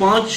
5,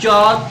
4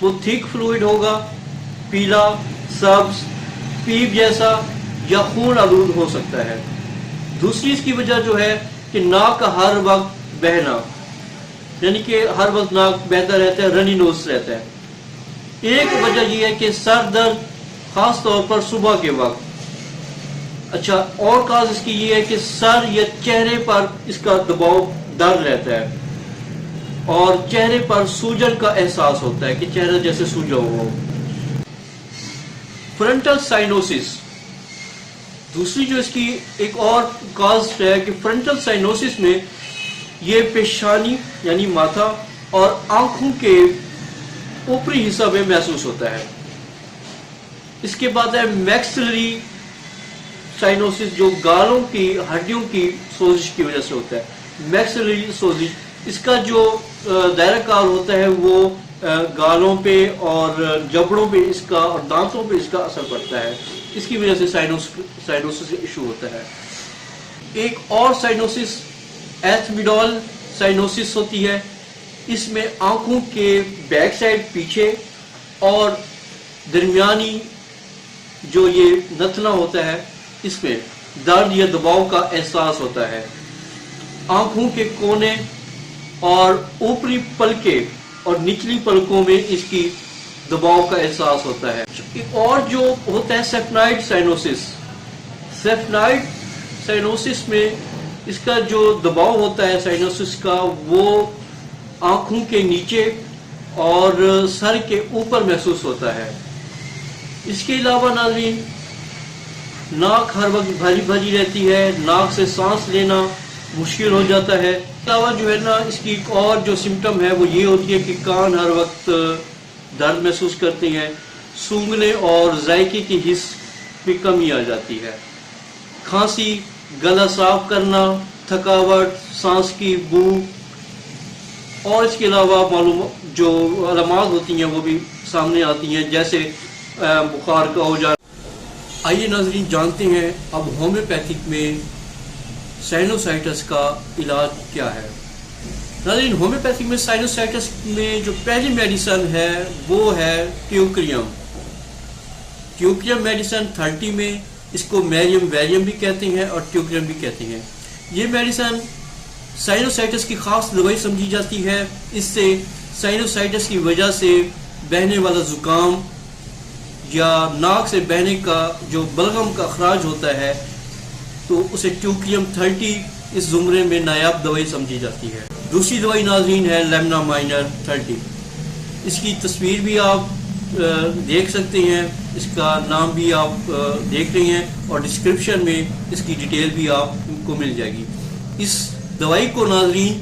وہ تھک فلوئڈ ہوگا، پیلا، سبز، پیپ جیسا یا خون آلود ہو سکتا ہے۔ دوسری اس کی وجہ جو ہے کہ ناک کا ہر وقت بہنا، یعنی کہ ہر وقت ناک بہتا رہتا ہے، رنی نوز رہتا ہے۔ ایک وجہ یہ ہے کہ سر درد خاص طور پر صبح کے وقت۔ اچھا، اور کاز اس کی یہ ہے کہ سر یا چہرے پر اس کا دباؤ درد رہتا ہے اور چہرے پر سوجن کا احساس ہوتا ہے کہ چہرہ جیسے سوجا ہوا ہو۔ فرنٹل سائنوسس، دوسری جو اس کی ایک اور کاز ہے کہ فرنٹل سائنوسس میں یہ پیشانی یعنی ماتھا اور آنکھوں کے اوپری حصہ میں محسوس ہوتا ہے۔ اس کے بعد ہے میکسلری سائنوسس، جو گالوں کی ہڈیوں کی سوزش کی وجہ سے ہوتا ہے۔ میکسلری سوزش، اس کا جو دائرہ کار ہوتا ہے وہ گالوں پہ اور جبڑوں پہ اس کا اور دانتوں پہ اس کا اثر پڑتا ہے، اس کی وجہ سے سائنوسس ایشو ہوتا ہے۔ ایک اور سائنوسس ایتھمیڈال سائنوسس ہوتی ہے، اس میں آنکھوں کے بیک سائڈ پیچھے اور درمیانی جو یہ نتنا ہوتا ہے اس میں درد یا دباؤ کا احساس ہوتا ہے۔ آنکھوں کے کونے اور اوپری پلکیں اور نچلی پلکوں میں اس کی دباؤ کا احساس ہوتا ہے۔ اور جو ہوتا ہے سیفنائڈ سائنوسس، سیفنائڈ سائنوسس میں اس کا جو دباؤ ہوتا ہے سائنوسس کا وہ آنکھوں کے نیچے اور سر کے اوپر محسوس ہوتا ہے۔ اس کے علاوہ ناظرین، ناک ہر وقت بھاری بھاری رہتی ہے، ناک سے سانس لینا مشکل ہو جاتا ہے۔ اس کے علاوہ جو ہے نا اس کی ایک اور جو سمٹم ہے وہ یہ ہوتی ہے کہ کان ہر وقت درد محسوس کرتے ہیں، سونگھنے اور ذائقے کی حس میں کمی آ جاتی ہے، کھانسی، گلا صاف کرنا، تھکاوٹ، سانس کی بو، اور اس کے علاوہ جو علامات ہوتی ہیں وہ بھی سامنے آتی ہیں، جیسے بخار کا ہو جانا۔ آئیے ناظرین جانتے ہیں اب ہومیوپیتھک میں سائنوسائٹس کا علاج کیا ہے۔ ناظرین، ہومیوپیتھک میں سائنوسائٹس میں جو پہلی میڈیسن ہے وہ ہے ٹیوکریم۔ ٹیوکریم میڈیسن 30 میں، اس کو میریم ویریم بھی کہتے ہیں اور ٹیوکریم بھی کہتے ہیں۔ یہ میڈیسن سائنوسائٹس کی خاص دوائی سمجھی جاتی ہے۔ اس سے سائنوسائٹس کی وجہ سے بہنے والا زکام یا ناک سے بہنے کا جو بلغم کا اخراج ہوتا ہے تو اسے ٹیوکریم 30 اس زمرے میں نایاب دوائی سمجھی جاتی ہے۔ دوسری دوائی ناظرین ہے لیمنا مائنر 30۔ اس کی تصویر بھی آپ دیکھ سکتے ہیں، اس کا نام بھی آپ دیکھ رہے ہیں اور ڈسکرپشن میں اس کی ڈیٹیل بھی آپ کو مل جائے گی۔ اس دوائی کو ناظرین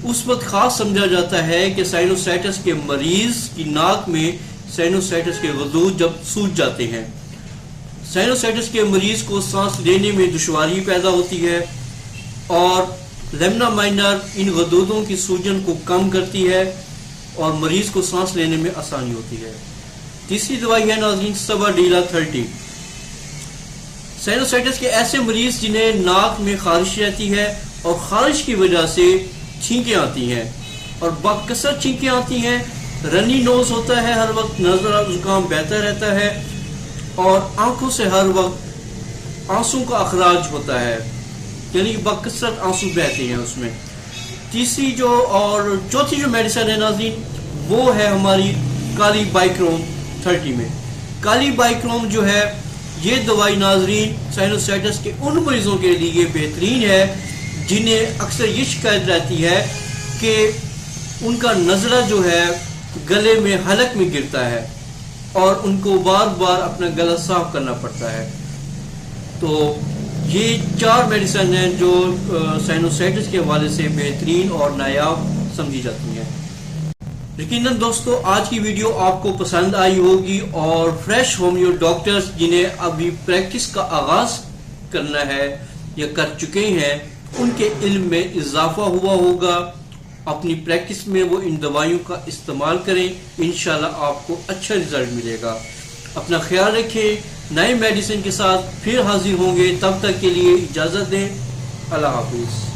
اس وقت خاص سمجھا جاتا ہے کہ سائنوسائٹس کے مریض کی ناک میں سائنوسائٹس کے غدود جب سوج جاتے ہیں، سائنوسائٹس کے مریض کو سانس لینے میں دشواری پیدا ہوتی ہے اور لیمنا مائنر ان غدودوں کی سوجن کو کم کرتی ہے اور مریض کو سانس لینے میں آسانی ہوتی ہے۔ تیسری دوائی ہے ناظرین سباڈیلا 30۔ سائنوسائٹس کے ایسے مریض جنہیں ناک میں خارش رہتی ہے اور خارش کی وجہ سے چھینکیں آتی ہیں اور بکثرت چھینکیں آتی ہیں، رنی نوز ہوتا ہے، ہر وقت نزلہ زکام بہتا رہتا ہے اور آنکھوں سے ہر وقت آنسوں کا اخراج ہوتا ہے، یعنی بکثرت آنسو بہتے ہیں اس میں۔ تیسری جو اور چوتھی جو میڈیسن ہے ناظرین وہ ہے ہماری کالی بائکروم 30 میں۔ کالی بائکروم جو ہے یہ دوائی ناظرین سائنوسائٹس کے ان مریضوں کے لیے بہترین ہے جنہیں اکثر یہ شکایت رہتی ہے کہ ان کا نزلہ جو ہے گلے میں حلق میں گرتا ہے اور ان کو بار بار اپنا گلا صاف کرنا پڑتا ہے۔ تو یہ 4 میڈیسن ہیں جو سائنوسائٹس کے حوالے سے بہترین اور نایاب سمجھی جاتی ہیں۔ یقیناً دوستو آج کی ویڈیو آپ کو پسند آئی ہوگی اور فریش ہومیو ڈاکٹرز جنہیں ابھی پریکٹس کا آغاز کرنا ہے یا کر چکے ہیں ان کے علم میں اضافہ ہوا ہوگا۔ اپنی پریکٹس میں وہ ان دوائیوں کا استعمال کریں، انشاءاللہ آپ کو اچھا رزلٹ ملے گا۔ اپنا خیال رکھیں، نئے میڈیسن کے ساتھ پھر حاضر ہوں گے، تب تک کے لیے اجازت دیں، اللہ حافظ۔